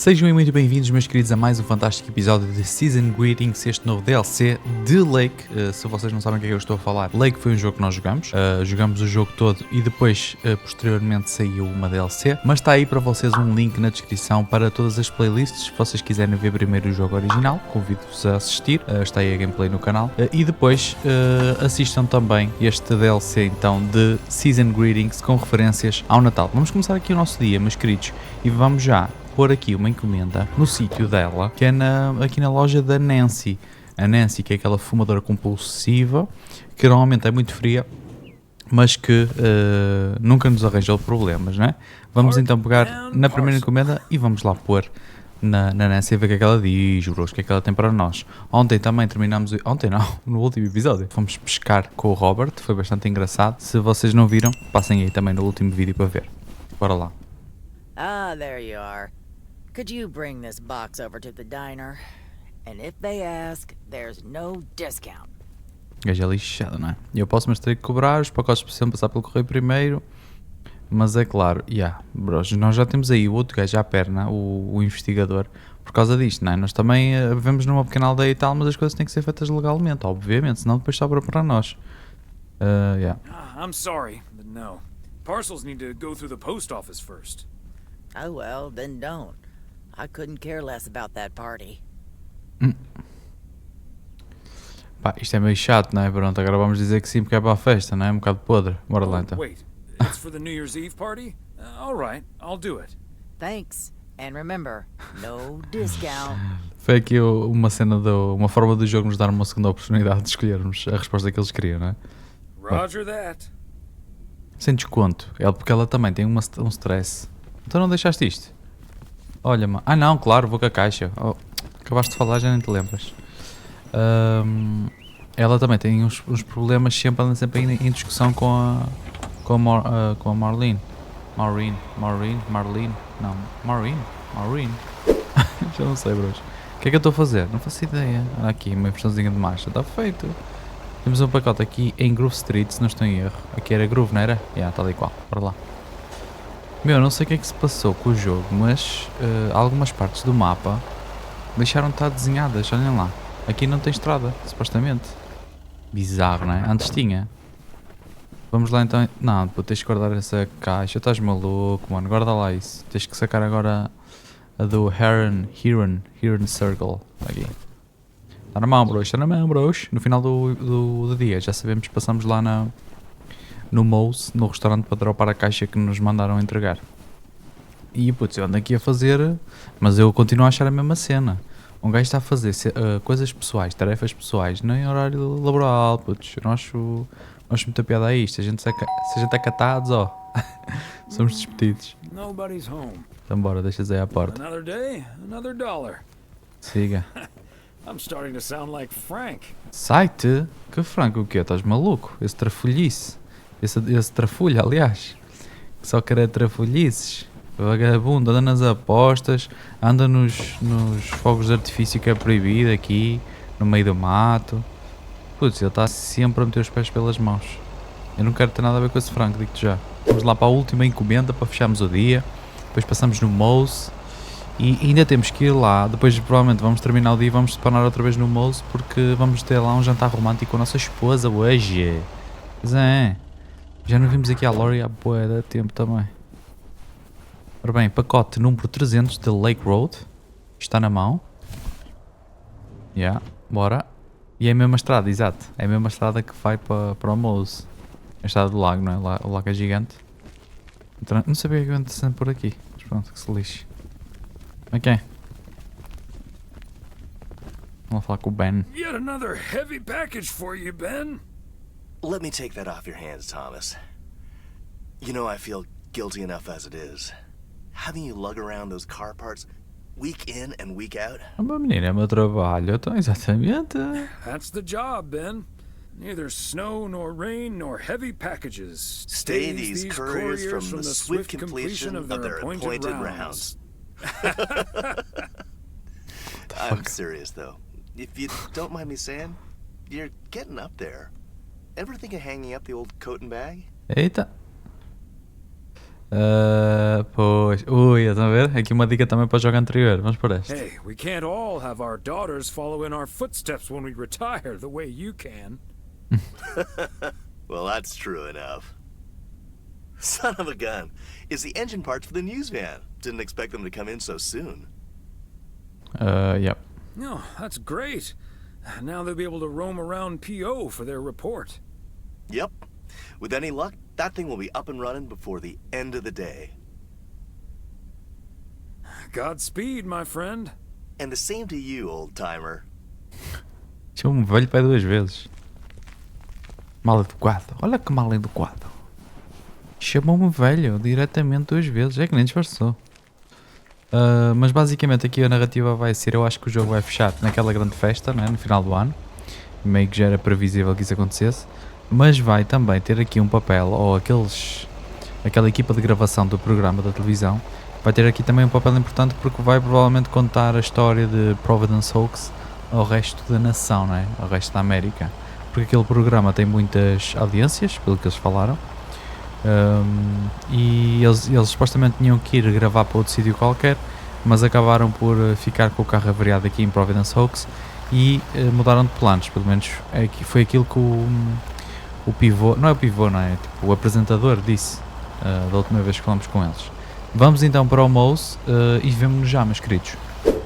Sejam muito bem-vindos, meus queridos, a mais um fantástico episódio de Season Greetings, este novo DLC de Lake. Se vocês não sabem o que é que eu estou a falar, Lake foi um jogo que nós jogamos. Jogamos o jogo todo e depois, posteriormente, saiu uma DLC. Mas está aí para vocês um link na descrição para todas as playlists. Se vocês quiserem ver primeiro o jogo original, convido-vos a assistir. Está aí a gameplay no canal. E depois assistam também este DLC, então, de Season Greetings com referências ao Natal. Vamos começar aqui o nosso dia, meus queridos, e vamos já pôr aqui uma encomenda no sítio dela, que é aqui na loja da Nancy. A Nancy, que é aquela fumadora compulsiva, que normalmente é muito fria, mas que nunca nos arranja problemas, né? Vamos então pegar na primeira encomenda e vamos lá pôr na Nancy a ver o que é que ela diz, bros, o que é que ela tem para nós. Ontem também terminamos, ontem não, no último episódio, fomos pescar com o Robert, foi bastante engraçado. Se vocês não viram, passem aí também no último vídeo para ver. Bora lá. Ah, there you are. Could you bring this box over to the diner? And if they ask, there's no discount. Gajo é lixado, não é? Eu posso, mas terei que cobrar, os pacotes precisam passar pelo correio primeiro. Mas é claro, bros, nós já temos aí o outro gajo à perna, o investigador, por causa disto, não é? Nós também vivemos numa pequena aldeia e tal, mas as coisas têm que ser feitas legalmente, obviamente, senão depois sobra para nós. I'm sorry, but no. Parcels need to go through the post office first. Oh well, then don't. I couldn't care less about that party. Pá, isto é meio chato, não é? Pronto, agora vamos dizer que sim porque é para a festa, não é? Um bocado podre. Bora lá então. Wait, it's for the New Year's Eve party? All right, I'll do it. Thanks. And remember, no discount. Foi aqui uma cena, uma forma do jogo nos dar uma segunda oportunidade de escolhermos a resposta que eles queriam, não é? Roger that. Sem desconto. Porque ela também tem um stress. Então não deixaste isto? Olha, mano. Ah não, claro, vou com a caixa. Oh, acabaste de falar, já nem te lembras. Ela também tem uns problemas, anda sempre em discussão com a Marlene. Maureen. Não, Maureen. Já não sei, bros. O que é que eu estou a fazer? Não faço ideia. Olha aqui, uma impressãozinha de marcha. Está feito. Temos um pacote aqui em Groove Street, se não estou em erro. Aqui era Groove, não era? Está ali qual. Bora lá. Meu, não sei o que é que se passou com o jogo, mas algumas partes do mapa deixaram de estar desenhadas, olhem lá. Aqui não tem estrada, supostamente. Bizarro, não é? Antes tinha. Vamos lá então. Não, pô, tens que guardar essa caixa. Estás maluco, mano. Guarda lá isso. Tens que sacar agora a do Heron Circle. Aqui. Está na mão, bros. No final do dia, já sabemos que passamos lá no Mouse, no restaurante, para dropar a caixa que nos mandaram entregar. E putz, eu ando aqui a fazer, mas eu continuo a achar a mesma cena. Um gajo está a fazer coisas pessoais, tarefas pessoais, não em horário laboral, putz. Eu não acho muita piada a isto. Se a gente é catados, somos despedidos. Nobody's home. Então bora, deixas aí à porta. Another day, another dollar. Siga. I'm starting to sound like Frank. Sai-te! Que Franco o quê? Estás maluco? Esse trafulhice. Esse trafulho, aliás. Que só quer trafulhices. Vagabundo, anda nas apostas, anda nos fogos de artifício que é proibido aqui, no meio do mato. Putz, ele está sempre a meter os pés pelas mãos. Eu não quero ter nada a ver com esse Franco, digo-te já. Vamos lá para a última encomenda para fecharmos o dia. Depois passamos no Mouse. E ainda temos que ir lá. Depois provavelmente vamos terminar o dia e vamos separar outra vez no Mouse, porque vamos ter lá um jantar romântico com a nossa esposa hoje. Pois é. Já não vimos aqui a Lori há bué de tempo também. Ora bem, pacote número 300 de Lake Road. Está na mão. Bora. E é a mesma estrada, exato. É a mesma estrada que vai para o Mouse. A estrada do lago, não é? O lago é gigante. Não sabia que eu ando por aqui. Mas pronto, que se lixe. Ok. Vamos falar com o Ben. Yet another heavy package for you, Ben. Let me take that off your hands, Thomas. You know I feel guilty enough as it is. Having you lug around those car parts week in and week out. Menina, é meu trabalho, então exatamente. That's the job, Ben. Neither snow nor rain nor heavy packages. Stay these couriers from the swift completion of their appointed rounds. I'm serious though. If you don't mind me saying, you're getting up there. Ever think of hanging up the old coat and bag? Eita. Pois. Ui, estão a ver? Aqui uma dica também para o jogo anterior. Vamos por esta. Hey, we can't all have our daughters follow in our footsteps when we retire the way you can. Well, that's true enough. Son of a gun. It's the engine parts for the news van. Didn't expect them to come in so soon. Yep. Oh, that's great. Now they'll be able to roam around PO for their report. Yep. With any luck, that thing will be up and running before the end of the day. Godspeed, my friend. And the same to you, old-timer. Chamou-me velho para 2 vezes. Mal educado. Olha que mal educado. Chamou-me velho diretamente 2 vezes. É que nem disfarçou. Mas basicamente aqui a narrativa vai ser, eu acho que o jogo vai fechar naquela grande festa, né, no final do ano. Meio que já era previsível que isso acontecesse. Mas vai também ter aqui um papel, ou aquela equipa de gravação do programa da televisão, vai ter aqui também um papel importante porque vai provavelmente contar a história de Providence Hoax ao resto da nação, né, ao resto da América. Porque aquele programa tem muitas audiências, pelo que eles falaram. E eles supostamente tinham que ir gravar para outro sítio qualquer, mas acabaram por ficar com o carro avariado aqui em Providence Hoax e mudaram de planos. Pelo menos foi aquilo que o pivô, não é o pivô, não é? Tipo, o apresentador disse da última vez que falamos com eles. Vamos então para o Mouse e vemo-nos já, meus queridos.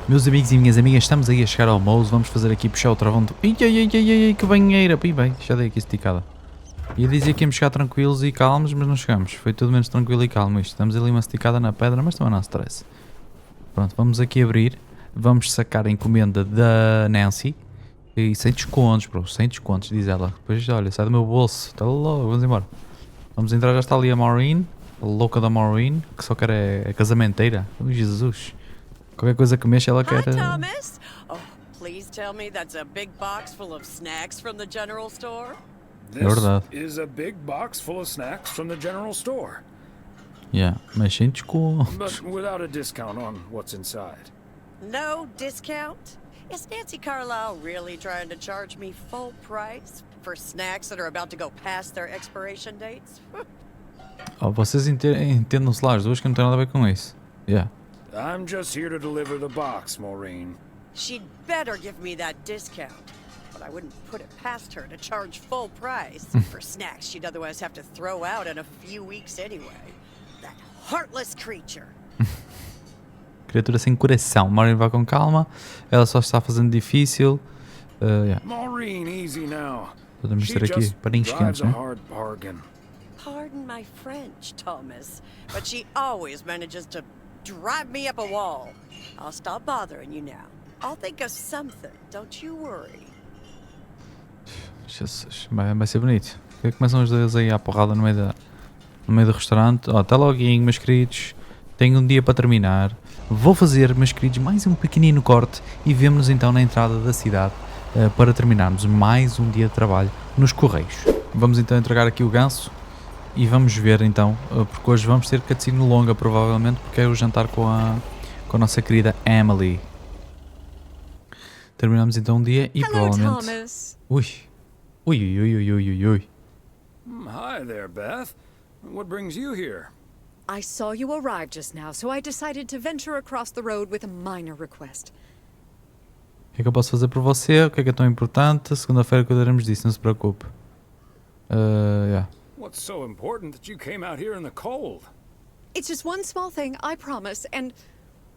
Meus amigos e minhas amigas, estamos aí a chegar ao Mouse. Vamos fazer aqui puxar o travão do... Ai, que banheira! Ih, bem, já dei aqui esticada. Ia dizer que íamos chegar tranquilos e calmos, mas não chegamos. Foi tudo menos tranquilo e calmo isto. Damos ali uma esticada na pedra, mas também não stress. Pronto, vamos aqui abrir. Vamos sacar a encomenda da Nancy. E sem descontos, bro. Sem descontos, diz ela. Depois, olha, sai do meu bolso. Está logo, vamos embora. Vamos entrar, já está ali a Maureen. A louca da Maureen, que só quer é casamenteira. Oh, Jesus. Qualquer coisa que mexa, ela quer... Hi, Thomas. Oh, please tell me that's a big box full of snacks from the general store. This is a big box full of snacks from the general store. Yeah, mas sem descontos. But without a discount on what's inside. No discount? Is Nancy Carlisle really trying to charge me full price for snacks that are about to go past their expiration dates? Oh, vocês entendam-se lá as duas que não tem nada a ver com isso. Yeah. I'm just here to deliver the box, Maureen. She'd better give me that discount. But I wouldn't put it past her to charge full price for snacks she'd otherwise have to throw out in a few weeks anyway. That heartless creature. Criatura sem coração. Maureen vai com calma. Ela só está fazendo difícil. Yeah. Maureen, easy now. Podemos ter aqui paninhos quentes, a né? hard bargain. Pardon my French, Thomas, but she always manages to drive me up a wall. I'll stop bothering you now. I'll think of something, don't you worry. Jesus, vai ser bonito. Porque começam os dois aí à porrada no meio do restaurante. Até logo, meus queridos. Tenho um dia para terminar. Vou fazer, meus queridos, mais um pequenino corte e vemo-nos então na entrada da cidade para terminarmos mais um dia de trabalho nos Correios. Vamos então entregar aqui o ganso e vamos ver então, porque hoje vamos ter cutscene longa provavelmente, porque é o jantar com a nossa querida Emily. Terminamos então um dia e provavelmente... Thomas. Ui. Hi there, Beth. What brings you here? I saw you arrive just now, so I decided to venture across the road with a minor request. O que é que eu posso fazer por você? O que é tão importante? Segunda-feira cuidaremos disso, não se preocupe. Yeah. What's so important that you came out here in the cold? It's just one small thing, I promise, and,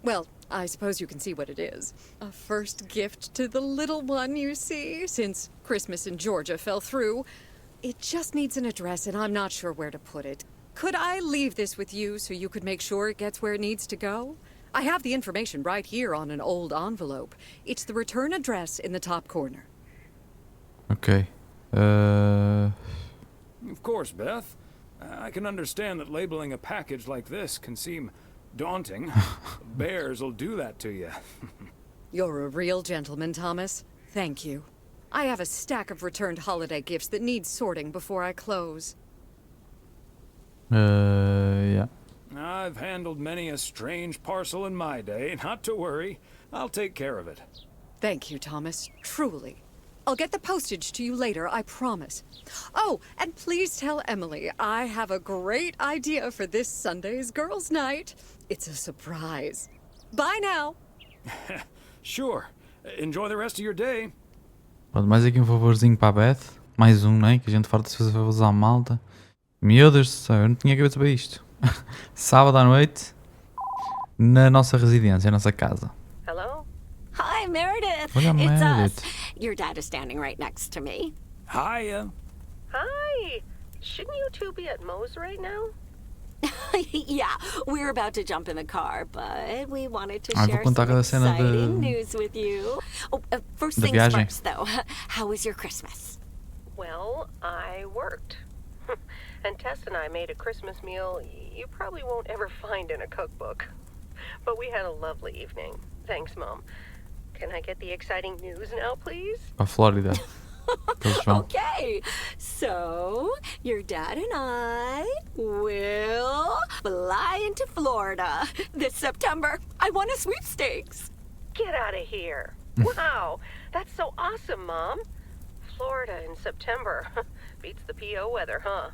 well, I suppose you can see what it is. A first gift to the little one, you see, since Christmas in Georgia fell through. It just needs an address, and I'm not sure where to put it. Could I leave this with you so you could make sure it gets where it needs to go? I have the information right here on an old envelope. It's the return address in the top corner. Ok. Of course, Beth. I can understand that labeling a package like this can seem daunting. Bears will do that to you. You're a real gentleman, Thomas. Thank you. I have a stack of returned holiday gifts that need sorting before I close. Yeah. I've handled many a strange parcel in my day. Not to worry. I'll take care of it. Thank you, Thomas. Truly. I'll get the postage to you later, I promise. Oh, and please tell Emily I have a great idea for this Sunday's girls' night. It's a surprise. Bye now. Sure. Enjoy the rest of your day. Pronto, mais aqui um favorzinho para a Beth. Mais um, né? Que a gente farta de fazer favores à malta. Meu Deus do céu, eu não tinha cabeça para isto. Sábado à noite, na nossa residência, na nossa casa. Hello? Hi, Meredith. Olha, It's Meredith. us. Your dad is standing right next to me. Hiya. Hi. Shouldn't you two be at Moe's right now? Yeah, we're about to jump in the car, but we wanted to Vou share contar some aquela cena exciting news with you. Oh, first da things viagem. first, though. How was your Christmas? Well, I worked. And Tess and I made a Christmas meal you probably won't ever find in a cookbook. But we had a lovely evening. Thanks, Mom. Can I get the exciting news now, please? Para a Flórida. Que eles vão. Okay, so your dad and I will fly into Florida this September. I won a sweepstakes. Get out of here. Wow, that's so awesome, Mom. Florida in September. Beats the PO weather, huh?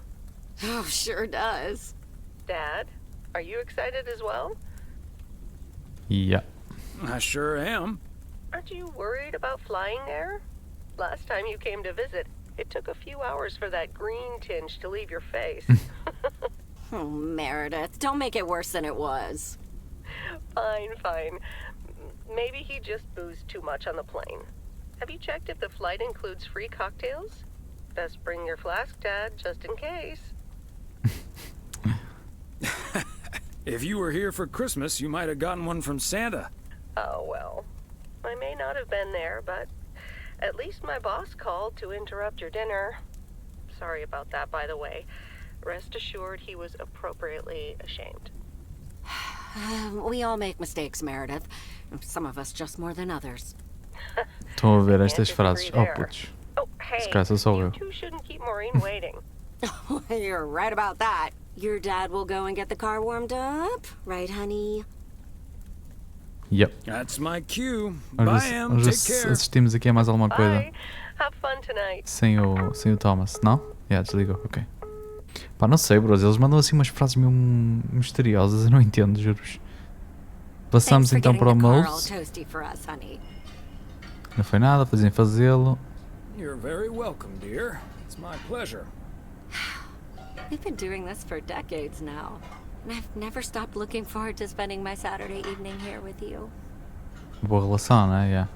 Oh, sure does. Dad, are you excited as well? Yeah. I sure am. Aren't you worried about flying there? Last time you came to visit, it took a few hours for that green tinge to leave your face. Oh, Meredith, don't make it worse than it was. Fine, fine. Maybe he just boozed too much on the plane. Have you checked if the flight includes free cocktails? Best bring your flask, Dad, just in case. If you were here for Christmas, you might have gotten one from Santa. Oh, well. I may not have been there, but at least my boss called to interrupt your dinner. Sorry about that, by the way. Rest assured he was appropriately ashamed. We all make mistakes, Meredith. Some of us just more than others. Estão a ver I estas can't frases. disagree Oh, there. putos. Oh, hey, Se calhar sou you eu. two shouldn't keep Maureen waiting. You're right about that. Your dad will go and get the car warmed up, right, honey? Yep. That's my cue. Vamos Bye, ver Em. vamos ver Take se care. assistimos aqui a mais alguma coisa. Bye. Have fun tonight. Sem o Thomas. Não? Yeah, desligou. Ok. Pá, não sei, bros. Eles mandam assim umas frases meio misteriosas. Eu não entendo, juro-vos. Passamos Thanks for então getting para o the car all Moe's. toasty for us, honey. Não foi nada, fazem fazê-lo. You're very welcome, dear. It's my pleasure. We've been doing this for decades now, and I've never stopped looking forward to spending my Saturday evening here with you. Boa relação, né? Yeah.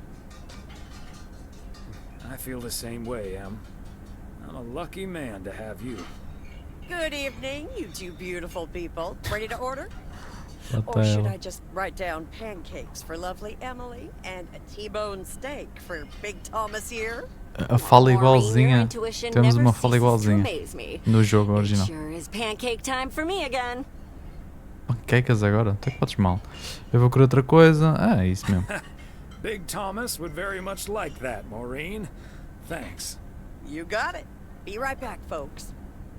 I feel the same way, Em. I'm a lucky man to have you. Good evening, you two beautiful people. Ready to order? What Or the should hell? I just write down pancakes for lovely Emily and a T-bone steak for Big Thomas here? A fala Maureen, your igualzinha. intuition Temos never uma fala ceases to igualzinha amaze me. no jogo It original. sure is pancake time for me again. Pancakes agora? Até que podes mal. Eu vou querer outra coisa. Ah, é isso mesmo. Big Thomas would very much like that, Maureen. Thanks. You got it. Be right back, folks.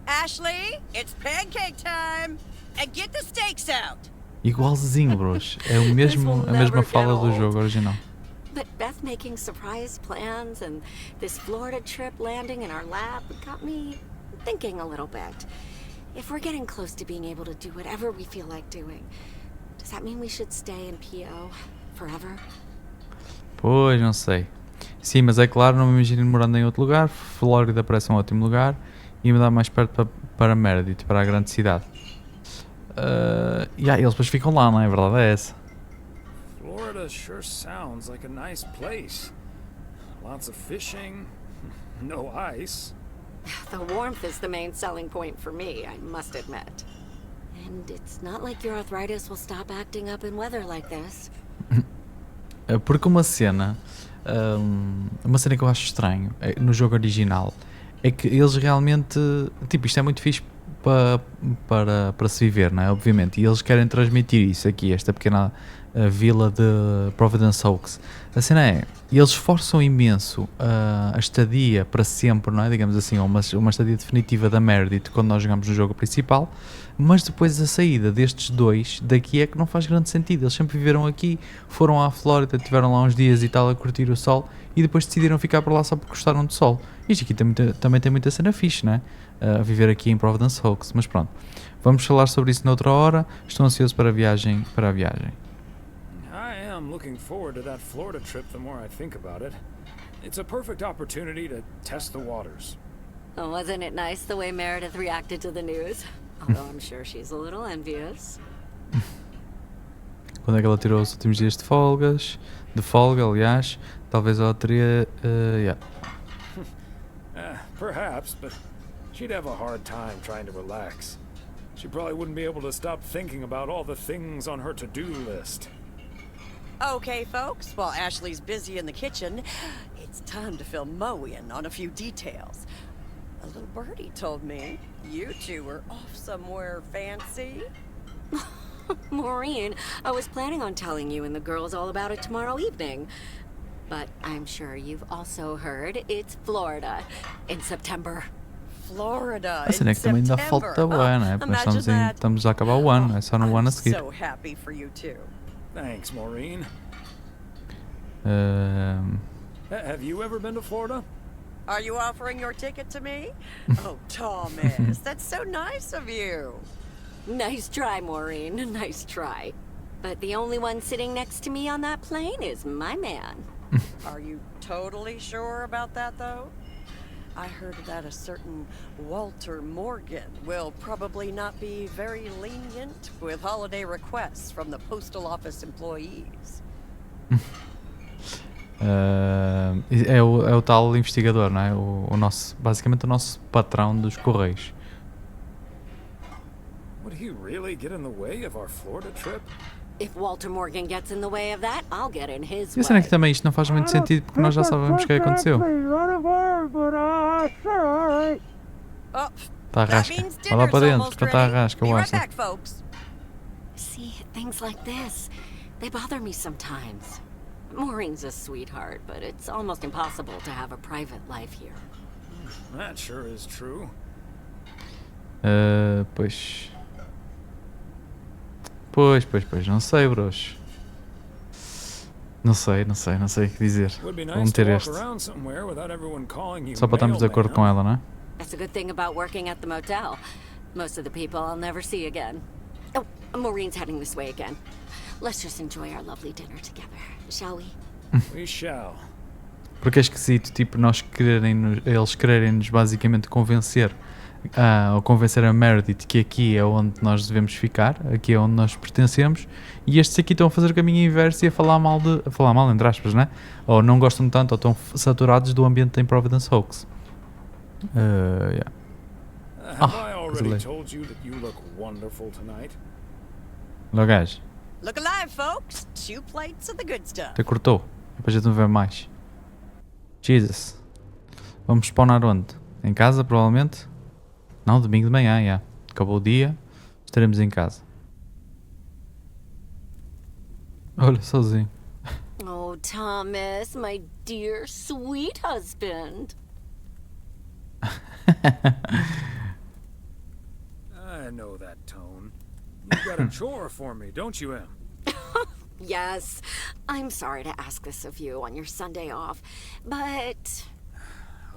Ashley, it's pancake time! And get the steaks out! Igualzinho, bros. É o mesmo, a mesma fala do jogo original. But Beth making surprise plans and this Florida trip landing in our lap got me thinking a little bit. If we're getting close to being able to do whatever we feel like doing, does that mean we should stay in PO forever? Pois, não sei. Sim, mas é claro, não me imagino morando em outro lugar. Flórida parece um ótimo lugar e me dá mais perto para Meredith, para a grande cidade. E eles depois ficam lá, não é? A verdade é essa. Florida sure sounds like a nice place. Lots of fishing, no ice. The warmth is the main selling point for me, I must admit. And it's not like your arthritis will stop acting up in weather like this. Porque uma cena que eu acho estranho no jogo original é que eles realmente, tipo, isto é muito fixe para se viver, não é? Obviamente, e eles querem transmitir isso aqui, esta pequena a vila de Providence Oaks. A cena é, eles forçam imenso a estadia para sempre, não é? Digamos assim, uma estadia definitiva da Meredith quando nós jogamos no jogo principal, mas depois a saída destes dois daqui é que não faz grande sentido. Eles sempre viveram aqui, foram à Flórida, tiveram lá uns dias e tal a curtir o sol e depois decidiram ficar por lá só porque gostaram do sol. Isto aqui também tem muita cena fixe, não é? A viver aqui em Providence Oaks, mas pronto. Vamos falar sobre isso noutra hora. Estou ansioso para a viagem. I am looking forward to that Florida trip the more I think about it. It's a perfect opportunity to test the waters. Oh, wasn't it nice the way Meredith reacted to the news? Although I'm sure she's a little envious. Quando é que ela tirou os últimos dias de folga, aliás, talvez ela teria, Perhaps, but she'd have a hard time trying to relax. She probably wouldn't be able to stop thinking about all the things on her to-do list. Okay, folks, while Ashley's busy in the kitchen, it's time to fill Mo in on a few details. A little birdie told me you two were off somewhere fancy. Maureen, I was planning on telling you and the girls all about it tomorrow evening. But I'm sure you've also heard it's Florida in September. Florida a cena é que também ainda falta o ano, não é? Porque nós estamos a acabar o ano, é só no ano a seguir. So happy for you too. Thanks, Maureen. Have you ever been to Florida? Are you offering your ticket to me? Oh, Thomas, that's so nice of you. Nice try, Maureen. Nice try. But the only one sitting next to me on that plane is my man. Are you totally sure about that, though? I heard that a certain Walter Morgan will probably not be very lenient with holiday requests from the postal office employees. É o tal investigador, não é? Basicamente o nosso patrão dos correios. Would he really get in the way of our Florida trip? If Walter Morgan gets in the way of that, I'll get in his E a cena é que way. também isto não faz muito sentido porque nós já sabemos o que aconteceu. Oh, Está a that rasca. means Vai lá dinner's para dentro, almost que está a ready. rasca, Be eu right acho. back, folks. See, things like this, they bother me sometimes. Maureen's a sweetheart, but it's almost impossible to have a private life here. That sure is true. Pois, não sei, bros. Não sei o que dizer. Would be Vou nice to meter walk este. around somewhere without everyone calling you Só para estarmos de acordo com ela, não é? That's a good thing about working at the motel. Most of the people I'll never see again. Oh, Maureen's heading this way again. Let's just enjoy our lovely dinner together, shall we? We shall. Porque é esquisito, tipo, eles quererem-nos basicamente convencer ou convencer a Meredith que aqui é onde nós devemos ficar, aqui é onde nós pertencemos, e estes aqui estão a fazer o caminho inverso e a falar mal entre aspas, né? Ou não gostam tanto, ou estão saturados do ambiente em Providence Oaks. Yeah. Have I already told you that you look wonderful tonight? Olha o gajo, Look alive, folks. 2 plates of the good stuff. até cortou, é para a gente não ver mais. Jesus. Vamos spawnar onde? Em casa, provavelmente? Não, domingo de manhã, já. Acabou o dia, estaremos em casa. Olha, sozinho. Oh, Thomas, my dear, sweet husband. I know that tone. You've got a chore for me, don't you, Em? Yes, I'm sorry to ask this of you on your Sunday off, but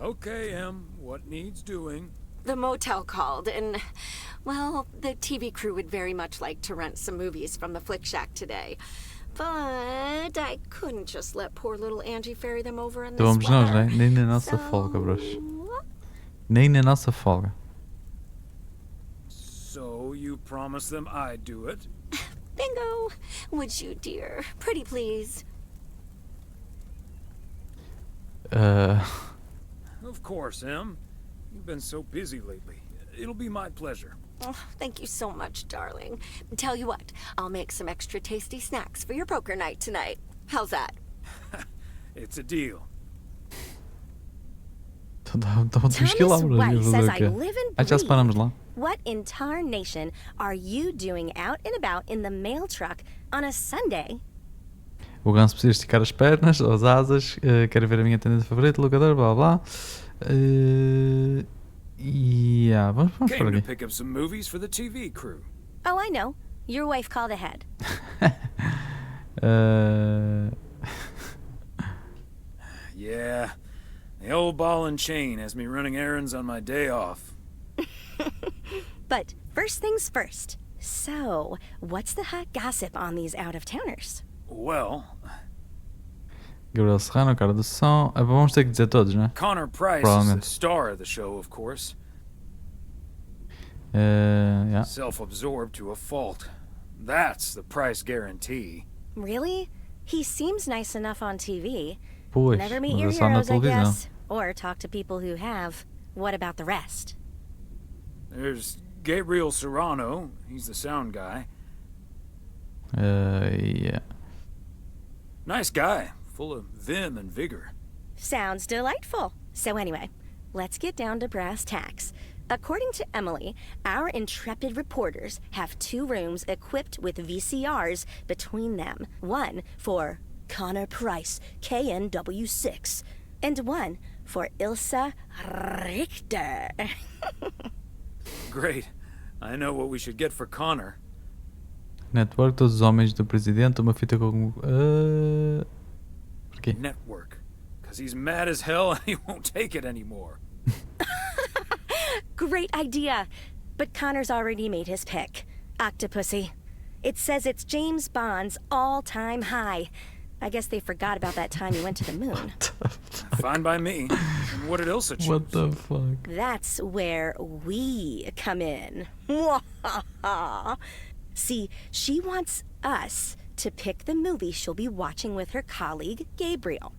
Okay, Em. What needs doing? the motel called and, well, the TV crew would very much like to rent some movies from the Flick Shack today. But I couldn't just let poor little Angie ferry them over in this Então vamos nós, weather. né? Nem na nossa folga, bros. Nem na nossa folga. So you promised them I'd do it? Bingo! Would you, dear? Pretty please. Of course, Em. You've been so busy lately. It'll be my pleasure. Oh, thank you so much, darling. Tell you what, I'll make some extra tasty snacks for your poker night tonight. How's that? It's a deal. Então temos que ir lá, bros. Thomas Weiss says I Fazer o quê? live and Já separamos lá. What in tarnation are you doing out and about in the mail truck on a Sunday? O ganso precisa esticar as pernas ou as asas. Quero ver a minha tendência favorita, locador, blá blá. Yeah, vamos por Came to aqui. pick up some movies for the TV crew. Oh, I know. Your wife called ahead. Yeah, the old ball and chain has me running errands on my day off. But first things first. So, what's the hot gossip on these out-of-towners? Well, Gabriel Serrano, cara do som. Vamos ter que dizer todos, né? Connor Price is the Probablemente. star of the show, of course. Yeah. Self-absorbed to a fault. That's the Price guarantee. Really? He seems nice enough on TV. Pois, Never meet mas your é só na heroes, I televisão. guess. Or talk to people who have. What about the rest? There's Gabriel Serrano. He's the sound guy. Yeah. Nice guy, full of vim and vigor. Sounds delightful. So anyway, let's get down to brass tacks. According to Emily, our intrepid reporters have 2 rooms equipped with VCRs between them. One for Connor Price, KNW6, and one for Ilsa Richter. Great. I know what we should get for Connor. Network, todos os homens do presidente, uma fita com. Porquê? Network. Because he's mad as hell and he won't take it anymore. Great idea. But Connor's already made his pick. Octopussy. It says it's James Bond's all-time high. I guess they forgot about that time he went to the moon. Fine by me. And what did Ilsa choose? What the fuck? That's where we come in. See, she wants us to pick the movie she'll be watching with her colleague, Gabriel.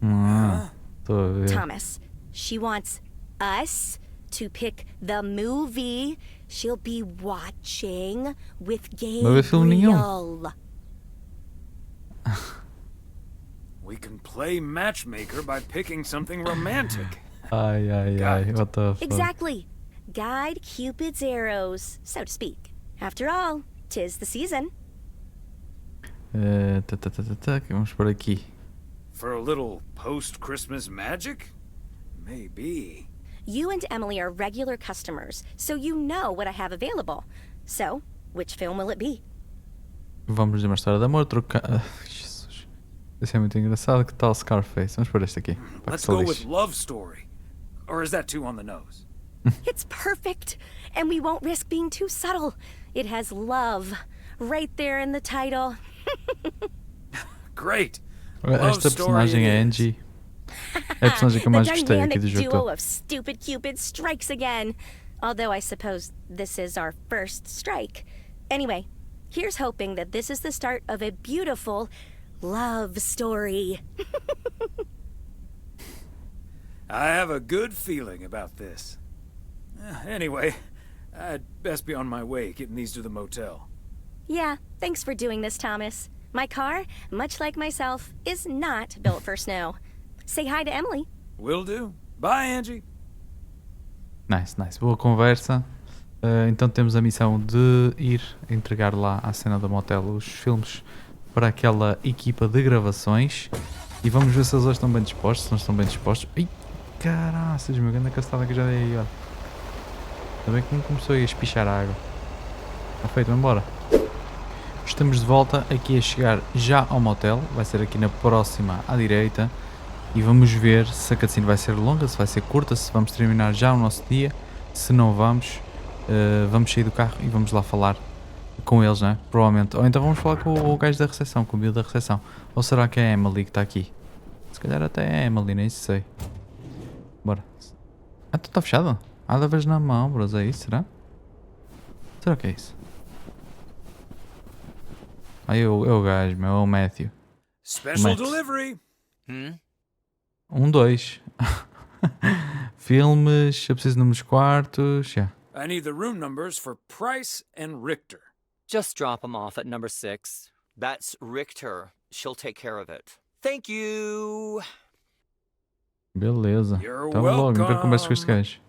Estou a ver. Thomas, she wants us to pick the movie she'll be watching with Não vê filme nenhum. Gabriel. We can play matchmaker by picking something romantic. Ai, ai, Got ai. it. What the fuck? Exactly. Guide Cupid's arrows, so to speak. After all, 'tis the season. Vamos por aqui. For a little post-Christmas magic? Maybe. You and Emily are regular customers, so you know what I have available. So, which film will it be? Vamos dizer uma história de amor, trocar. Jesus. Isso é muito engraçado. Que tal Scarface? Vamos por este aqui. Para que Let's se go lixe. with Love Story. Or is that too on the nose? It's perfect, and we won't risk being too subtle. It has love right there in the title. Great. Love Esta Story personagem é it is. Angie. É a personagem que eu mais The gostei aqui dynamic do jogo duo todo. of stupid Cupid strikes again. Although I suppose this is our first strike. Anyway, here's hoping that this is the start of a beautiful love story. I have a good feeling about this. Anyway, I'd best be on my way getting these to the motel. Yeah, thanks for doing this, Thomas. My car, much like myself, is not built for snow. Say hi to Emily. Will do. Bye, Angie. Nice, nice. Boa conversa. Então temos a missão de ir entregar lá à cena do motel os filmes para aquela equipa de gravações. E vamos ver se eles hoje estão bem dispostos. Se não estão bem dispostos. Ai, caraças, meu grande castada que já dei aí, olha. Ainda bem que não começou a espichar a água. Está feito, vamos embora. Estamos de volta aqui a chegar já ao motel. Vai ser aqui na próxima à direita. E vamos ver se a cutscene vai ser longa, se vai ser curta, se vamos terminar já o nosso dia. Se não vamos, vamos sair do carro e vamos lá falar com eles, né? Provavelmente. Ou então vamos falar com o gajo da recepção, com o Bill da recepção. Ou será que é a Emily que está aqui? Se calhar até é a Emily, nem sei. Bora. Ah, tu está fechado? Ah, levas na mão, bros, é isso, será? Será que é isso? Ah, é o gajo, meu, é o Matthew. Special Matt. delivery. 2. Filmes, eu preciso de números quartos. Yeah. I need the room numbers for Price and Richter. Just drop them off at number 6. That's Richter. She'll take care of it. Thank you. Beleza. You're Então logo, nunca welcome. converso com este gajo.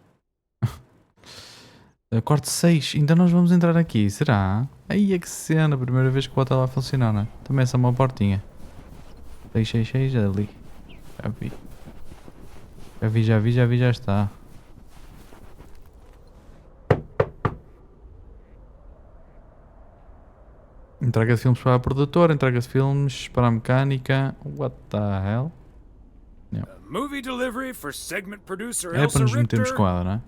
Quarto 6, ainda nós vamos entrar aqui, será? Aí é que cena, primeira vez que o hotel vai funcionar, né? Também essa é uma portinha. 666 ali. Já vi. Já está. Entrega de filmes para a produtora, entrega de filmes para a mecânica. What the hell? Movie delivery for segment producer É para Elsa nos metermos Richter. com ela, não é?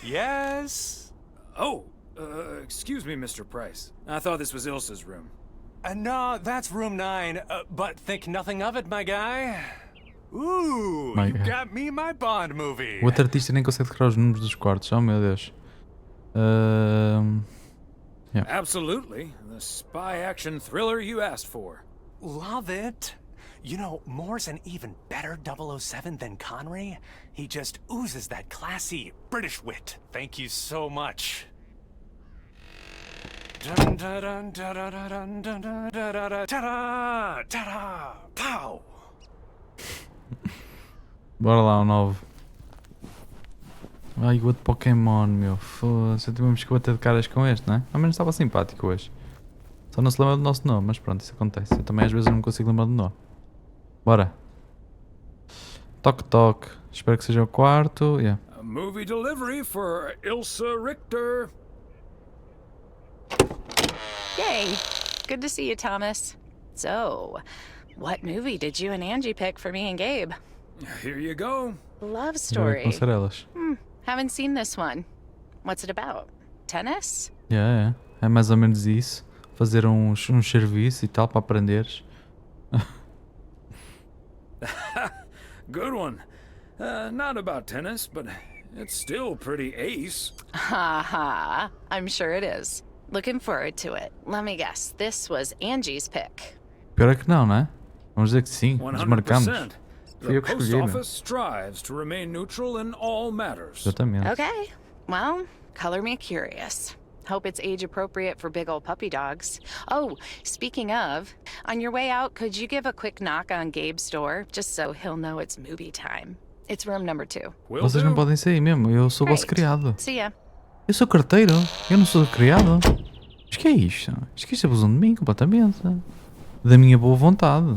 Yes? Oh, excuse me, Mr. Price. I thought this was Ilsa's room. No, that's room 9, but think nothing of it, my guy. Ooh, My you guy. got me my Bond movie. O outro artista nem consegue decorar os números dos quartos. Oh meu Deus. Yeah. Absolutely. The spy action thriller you asked for. Love it. You know, Moore's an even better 007 than Connery. He just oozes that classy British wit. Thank you so much. Dun, dun, dun, dun, dun, dun, dun, dun, dun, dun, dun, ta-da, ta-da, pow. Bora lá, o 9. Ai, o outro Pokémon, meu. Foda-se. Tivemos que bater de caras com este, não é? Ao menos estava simpático hoje. Só não se lembra do nosso nome, mas pronto, isso acontece. Eu também às vezes não me consigo lembrar do nome. Bora. Toque, toque. Espero que seja o quarto. Yeah. A movie delivery for Ilsa Richter. Yay! Good to see you, Thomas. So, what movie did you and Angie pick for me and Gabe? Here you go. Love Já vai story. começar elas. Haven't seen this one. What's it about? Tennis? Yeah. É mais ou menos isso. Fazer uns serviços e tal para aprenderes. Good one. Not about tennis, but it's still pretty ace. Haha, I'm sure it is. Looking forward to it. Let me guess, this was Angie's pick. Pior é que não, né? Vamos dizer que sim. Desmarcamos. 100%. Fui The eu que post escolhi, meu. office strives to remain neutral in all matters. Exatamente. Okay, well, color me curious. Hope it's age appropriate for big old puppy dogs. Oh, speaking of, on your way out, could you give a quick knock on Gabe's door, just so he'll know it's movie time? It's room number 2. Will Vocês não do. podem sair mesmo. Eu sou o vosso Great. criado. See ya. Eu sou carteiro. Eu não sou criado. Mas que é isto? Isto que isto abusam de mim completamente. Da minha boa vontade.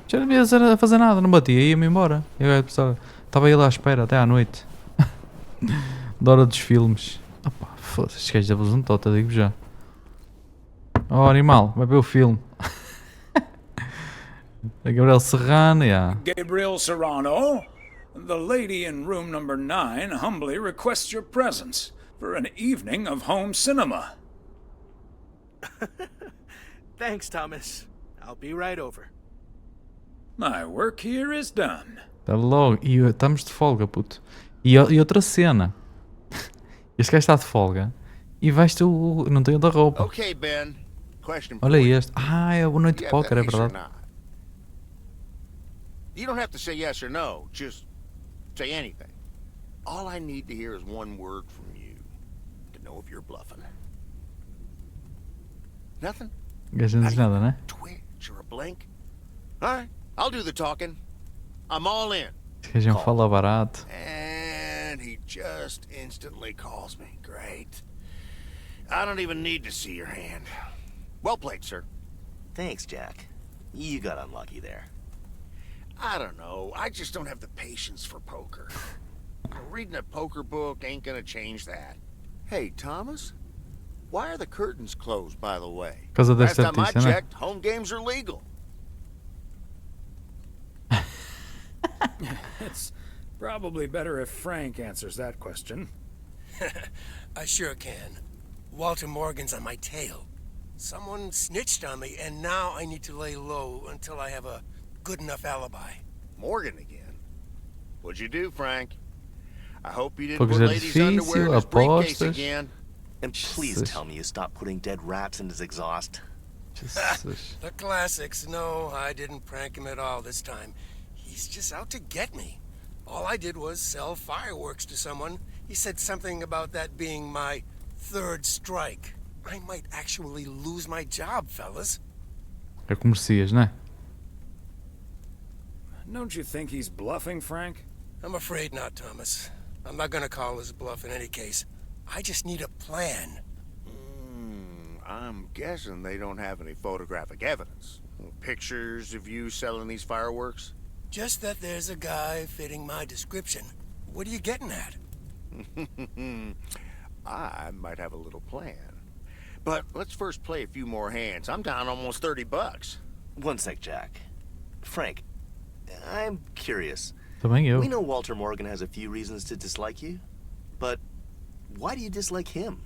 Já não devia a fazer nada. Não batia. Ia-me embora. Eu estava aí lá à espera até à noite. Da hora dos filmes. Opa, foda-se. Estes gajos abusam de tota, digo já. Oh, animal. Vai ver o filme. A Gabriel Serrano, yeah. Gabriel Serrano, the lady in room number 9 humbly requests your presence for an evening of home cinema. Thanks, Thomas. I'll be right over. My work here is done. Tá logo. E estamos de folga, puto. E outra cena. Este gajo está de folga. E vais-te o... Não tem outra roupa. Okay, Ben. Question for Olha you. este. Ah, é o Noite de You have Póquer, é that ace or verdade. not? You don't have to say yes or no. Just say anything. All I need to hear is one word from you to know if you're bluffing. Nothing? O gajo não diz nada, né? Twitch or a blink? All right, I'll do the talking. I'm all in. Este gajo não fala barato. And he just instantly calls me. Great. I don't even need to see your hand. Well played, sir. Thanks, Jack. You got unlucky there. I don't know. I just don't have the patience for poker. Reading a poker book ain't gonna change that. Hey, Thomas? Why are the curtains closed, by the way? Por causa Last desta time I artista, né? checked, home games are legal. It's probably better if Frank answers that question. I sure can. Walter Morgan's on my tail. Someone snitched on me, and now I need to lay low until I have a good enough alibi. Morgan again? What'd you do, Frank? I hope you didn't Poucos put ladies' underwear in his briefcase apostas. again. And please tell me you stopped putting dead rats in his exhaust. Jesus. The classics. No, I didn't prank him at all this time. He's just out to get me. All I did was sell fireworks to someone. He said something about that being my third strike. I might actually lose my job, fellas. É como Messias, né? Don't you think he's bluffing, Frank? I'm afraid not, Thomas. I'm not gonna call his bluff in any case. I just need a plan. I'm guessing they don't have any photographic evidence. Pictures of you selling these fireworks? Just that there's a guy fitting my description. What are you getting at? I might have a little plan. But let's first play a few more hands. I'm down almost $30. One sec, Jack. Frank, I'm curious. Também eu. We know Walter Morgan has a few reasons to dislike you, but why do you dislike him?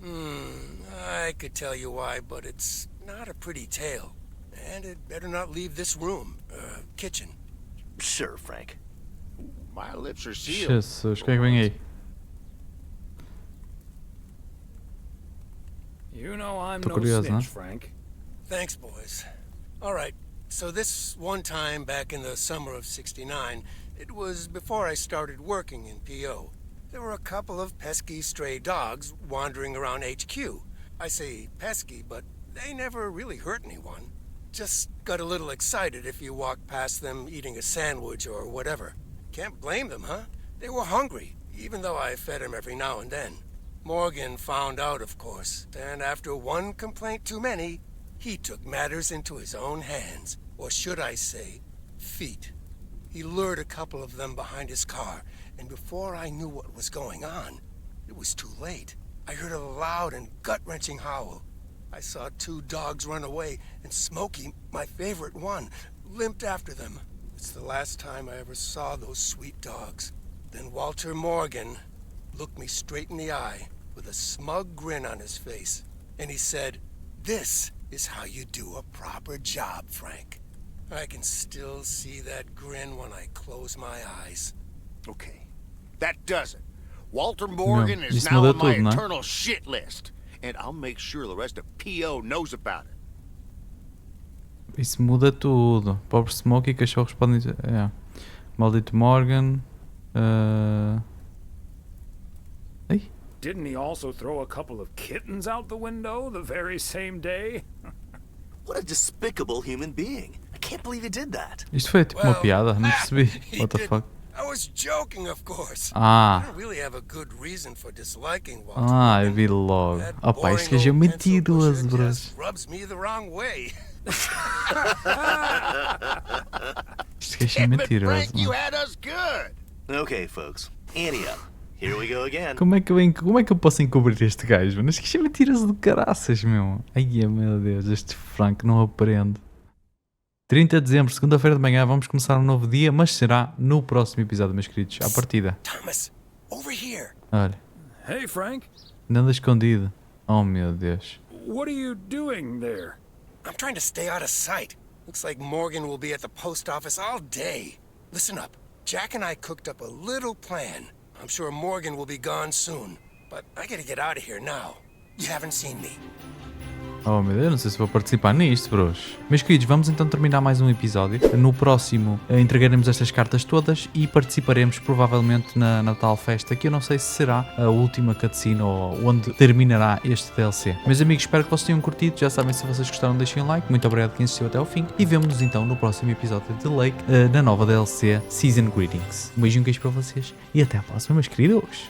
I could tell you why, but it's not a pretty tale. And it better not leave this room, kitchen. Sure, Frank. My lips are sealed. Jesus, o que é que vem aí? You know I'm Tô no curioso, snitch, né? Frank. Thanks, boys. All right, so this one time back in the summer of '69, it was before I started working in P.O. There were a couple of pesky stray dogs wandering around HQ. I say pesky, but they never really hurt anyone. Just got a little excited if you walked past them eating a sandwich or whatever. Can't blame them, huh? They were hungry, even though I fed them every now and then. Morgan found out, of course, and after one complaint too many, he took matters into his own hands, or should I say, feet. He lured a couple of them behind his car, and before I knew what was going on, it was too late. I heard a loud and gut-wrenching howl. I saw two dogs run away, and Smokey, my favorite one, limped after them. It's the last time I ever saw those sweet dogs. Then Walter Morgan looked me straight in the eye with a smug grin on his face, and he said, "This is how you do a proper job, Frank." I can still see that grin when I close my eyes. Okay, that does it. Walter Morgan is isso now muda on my tudo, né? eternal shit list, and I'll make sure the rest of P.O. knows about it. Isso muda tudo. Pobre Smokey, cachorros podem dizer. É. Maldito Morgan. Ei. Didn't he also throw a couple of kittens out the window the very same day? What a despicable human being. I can't believe he did that. Isto foi tipo uma piada, não percebi. What the fuck? I was joking, of course. Ah. I don't really have a good reason for disliking Walter. Eu vi logo. Opa, isto gajo é mentiroso, bros. Rubs me the wrong way. Isto gajo é mentiroso, Frank, you mano. had us good. Okay, folks. Ante up. Here we go again. Como é que eu posso encobrir este gajo, mano? Isto gajo é mentiroso de caraças, meu. Ai, meu Deus, este Frank não aprende. 30 de dezembro, segunda-feira de manhã, vamos começar um novo dia, mas será no próximo episódio, meus queridos. À partida. Thomas, over here. Olha. Hey, Frank. Anda escondido. Oh, meu Deus. What are you doing there? I'm trying to stay out of sight. Looks like Morgan will be at the post office all day. Listen up. Jack and I cooked up a little plan. I'm sure Morgan will be gone soon, but I gotta get out of here now. You haven't seen me. Oh meu Deus, não sei se vou participar nisto, bros. Meus queridos, vamos então terminar mais um episódio. No próximo entregaremos estas cartas todas e participaremos provavelmente na tal festa, que eu não sei se será a última cutscene ou onde terminará este DLC. Meus amigos, espero que vocês tenham curtido. Já sabem, se vocês gostaram, deixem um like. Muito obrigado quem assistiu até ao fim. E vemo-nos então no próximo episódio de Lake, na nova DLC Season Greetings. Um beijinho, queijo para vocês e até à próxima, meus queridos.